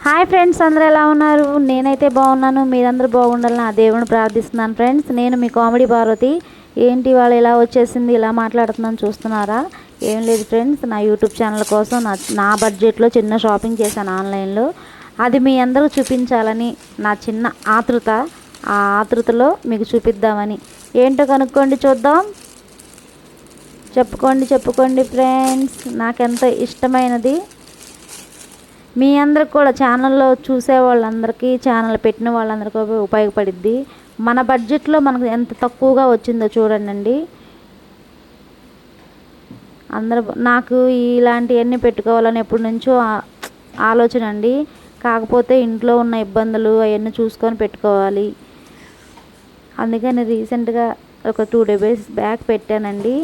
Hi friends, అందరూ ఎలా ఉన్నారు? నేనైతే బాగున్నాను. మీరందరూ బాగుండాలని ఆ దేవుని ప్రార్థిస్తున్నాను. ఫ్రెండ్స్, నేను మీ కామెడీ పార్వతి. ఏంటి వాళ్ళు ఇలా వచ్చేసింది, ఇలా మాట్లాడుతున్నాను చూస్తున్నారా? ఏం లేదు ఫ్రెండ్స్, నా యూట్యూబ్ ఛానల్ కోసం నా బడ్జెట్లో చిన్న షాపింగ్ చేశాను ఆన్లైన్లో. అది మీ అందరూ చూపించాలని నా చిన్న ఆతృత. ఆ ఆతృతలో మీకు చూపిద్దామని. ఏంటో కనుక్కోండి, చూద్దాం. చెప్పుకోండి ఫ్రెండ్స్, నాకెంతో ఇష్టమైనది. మీ అందరికి కూడా ఛానల్లో చూసే వాళ్ళందరికీ, ఛానల్ పెట్టిన వాళ్ళందరికీ ఉపయోగపడిద్ది. మన బడ్జెట్లో మనకు ఎంత తక్కువగా వచ్చిందో చూడండి. అందరూ నాకు ఇలాంటివన్నీ పెట్టుకోవాలని ఎప్పటి నుంచో ఆలోచన అండి. కాకపోతే ఇంట్లో ఉన్న ఇబ్బందులు అవన్నీ చూసుకొని పెట్టుకోవాలి. అందుకని రీసెంట్గా ఒక 2 days బ్యాక్ పెట్టానండి.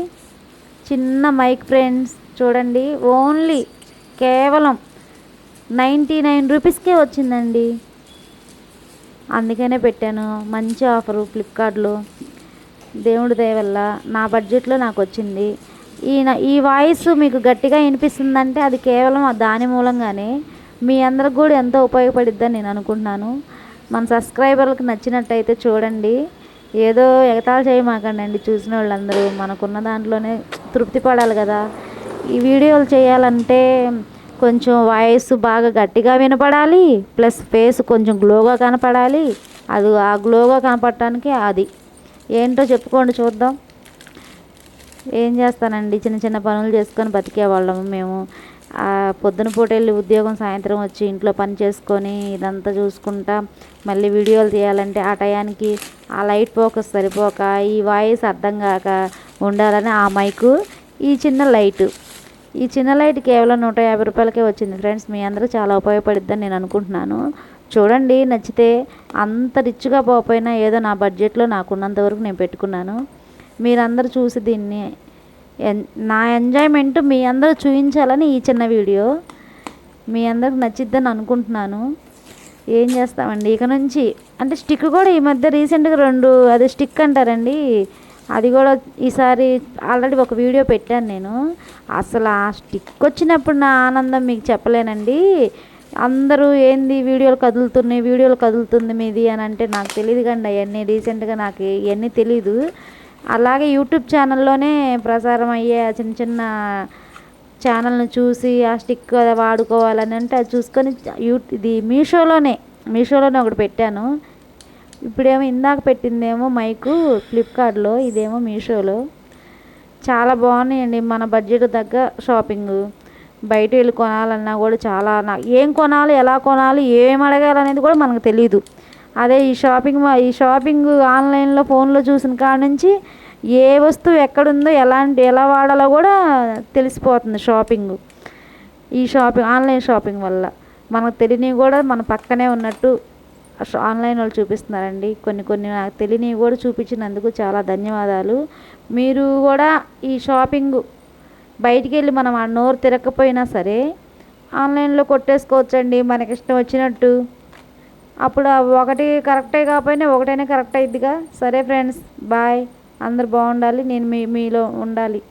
చిన్న మైక్ ఫ్రెండ్స్, చూడండి. ఓన్లీ కేవలం 99 రూపీస్కే వచ్చిందండి. అందుకనే పెట్టాను. మంచి ఆఫరు ఫ్లిప్కార్ట్లో. దేవుడి దయ వల్ల నా బడ్జెట్లో నాకు వచ్చింది. ఈ వాయిస్ మీకు గట్టిగా వినిపిస్తుందంటే అది కేవలం దాని మూలంగానే. మీ అందరికి కూడా ఎంతో ఉపయోగపడిద్దని నేను అనుకుంటున్నాను. మన సబ్స్క్రైబర్లకు నచ్చినట్టయితే చూడండి. ఏదో ఎగతాళి చేయమాకండి. చూసిన వాళ్ళందరూ మనకున్న దాంట్లోనే తృప్తి పడాలి కదా. ఈ వీడియోలు చేయాలంటే కొంచెం వాయిస్ బాగా గట్టిగా వినపడాలి, ప్లస్ ఫేస్ కొంచెం గ్లోగా కనపడాలి. అది ఆ గ్లోగా కనపడటానికి అది ఏంటో చెప్పుకోండి, చూద్దాం. ఏం చేస్తానండి, చిన్న చిన్న పనులు చేసుకొని బతికేవాళ్ళము మేము. పొద్దున పూట వెళ్ళి ఉద్యోగం, సాయంత్రం వచ్చి ఇంట్లో పని చేసుకొని ఇదంతా చూసుకుంటా మళ్ళీ వీడియోలు తీయాలంటే ఆ టయానికి ఆ లైట్ ఫోకస్ సరిపోక, ఈ వాయిస్ అర్థం కాక ఉండాలని ఆ మైకు, ఈ చిన్న లైట్ కేవలం 150 రూపాయలకే వచ్చింది ఫ్రెండ్స్. మీ అందరూ చాలా ఉపయోగపడిద్దని నేను అనుకుంటున్నాను. చూడండి, నచ్చితే. అంత రిచ్గా పోకపోయినా ఏదో నా బడ్జెట్లో నాకున్నంత వరకు నేను పెట్టుకున్నాను. మీరందరూ చూసి దీన్ని నా ఎంజాయ్మెంట్ మీ అందరూ చూపించాలని ఈ చిన్న వీడియో. మీ అందరికి నచ్చిద్దని అనుకుంటున్నాను. ఏం చేస్తామండి ఇక నుంచి. అంటే స్టిక్ కూడా ఈ మధ్య రీసెంట్గా 2 అది స్టిక్ అంటారండి, అది కూడా ఈసారి ఆల్రెడీ ఒక వీడియో పెట్టాను నేను. అసలు ఆ స్టిక్ వచ్చినప్పుడు నా ఆనందం మీకు చెప్పలేనండి. అందరూ ఏంది వీడియోలు కదులుతుంది మీది అని అంటే నాకు తెలియదు కండి. అవన్నీ రీసెంట్గా నాకు ఇవన్నీ తెలీదు. అలాగే యూట్యూబ్ ఛానల్లోనే ప్రసారం అయ్యే చిన్న చిన్న ఛానల్ని చూసి ఆ స్టిక్ వాడుకోవాలని అంటే అది చూసుకొని ఇది మీషోలోనే ఒకటి పెట్టాను. ఇప్పుడేమో ఇందాక పెట్టిందేమో మైకు ఫ్లిప్కార్ట్లో, ఇదేమో మీషోలో. చాలా బాగున్నాయండి. మన బడ్జెట్ తగ్గ షాపింగ్. బయట వెళ్ళి కొనాలన్నా కూడా చాలా ఏం కొనాలి, ఎలా కొనాలి, ఏం అడగాలనేది కూడా మనకు తెలియదు. అదే ఈ షాపింగ్ ఆన్లైన్లో ఫోన్లో చూసిన కాడ నుంచి ఏ వస్తువు ఎక్కడుందో ఎలా వాడాలో కూడా తెలిసిపోతుంది షాపింగ్. ఆన్లైన్ షాపింగ్ వల్ల మనకు తెలియనివి కూడా మన పక్కనే ఉన్నట్టు ఆన్లైన్ వాళ్ళు చూపిస్తున్నారండి. కొన్ని నాకు తెలియనివి కూడా చూపించినందుకు చాలా ధన్యవాదాలు. మీరు కూడా ఈ షాపింగ్ బయటికి వెళ్ళి మనం ఆ నోరు తిరగకపోయినా సరే ఆన్లైన్లో కొట్టేసుకోవచ్చండి మనకి ఇష్టం వచ్చినట్టు. అప్పుడు ఒకటి కరెక్టే కాకపోయినా ఒకటైనా కరెక్ట్ అయిద్దిగా. సరే ఫ్రెండ్స్, బాయ్. అందరు బాగుండాలి, నేను మీలో ఉండాలి.